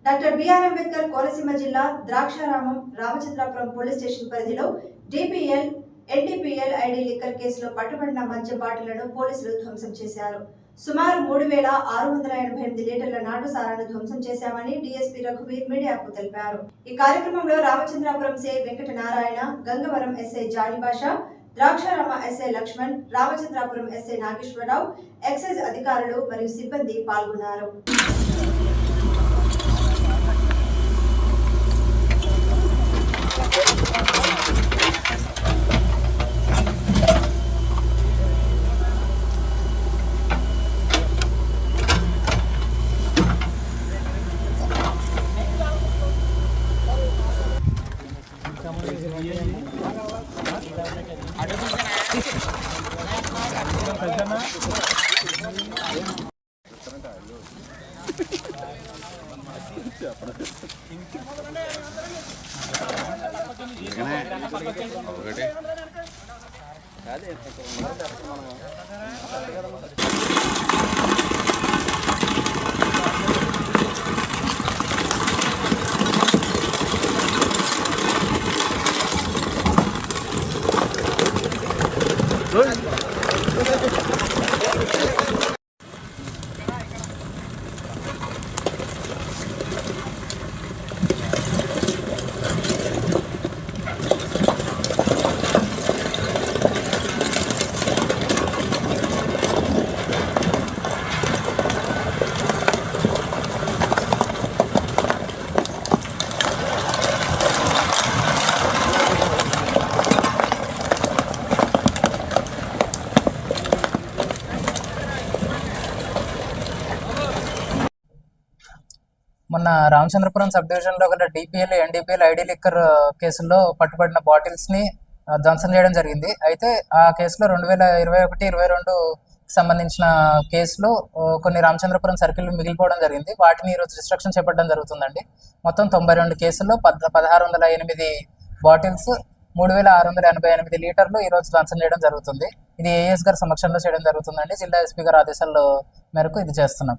Doctor BR Ambedkar Konaseema జిల్లా Draksharamam Ramachandrapuram police station పరిధిలో DPL NDPL ID liquor కేసులో పట్టుబడిన మద్యం బాటిళ్లను పోలీసులు ధ్వంసం చేశారు. సుమారు 3688 లీటర్ల నాటు సారాను ధ్వంసం చేశామని డీఎస్పీ రఘువీర్ మీడియాకు తెలిపారు. ఈ కార్యక్రమంలో Ramachandrapuram CI Venkatanarayana, Gangavaram SI Jalibhasha, Draksharama SI Laxman, Ramachandrapuram SI Nageswara Rao, excise అధికారులు మరియు సిబ్బంది పాల్గొన్నారు. మొన్న రామచంద్రపురం సబ్ డివిజన్ లో గల డిపిఎల్ ఎన్డీపీఎల్ ఐడి లిక్కర్ కేసుల్లో పట్టుబడిన బాటిల్స్ ని ధ్వంసం చేయడం జరిగింది. అయితే ఆ కేసులో 2021-22 సంబంధించిన కేసులో కొన్ని రామచంద్రపురం సర్కిల్ మిగిలిపోవడం జరిగింది. వాటిని ఈరోజు డిస్ట్రక్షన్ చేపట్టడం జరుగుతుందండి. మొత్తం 92 కేసుల్లో 1608 బాటిల్స్ 3688 లీటర్లు ఈరోజు ధ్వంసం చేయడం జరుగుతుంది. ఇది ఏఎస్ గారి సమక్షంలో చేయడం జరుగుతుందండి. జిల్లా ఎస్పీ గారి ఆదేశాల మేరకు ఇది చేస్తున్నాం.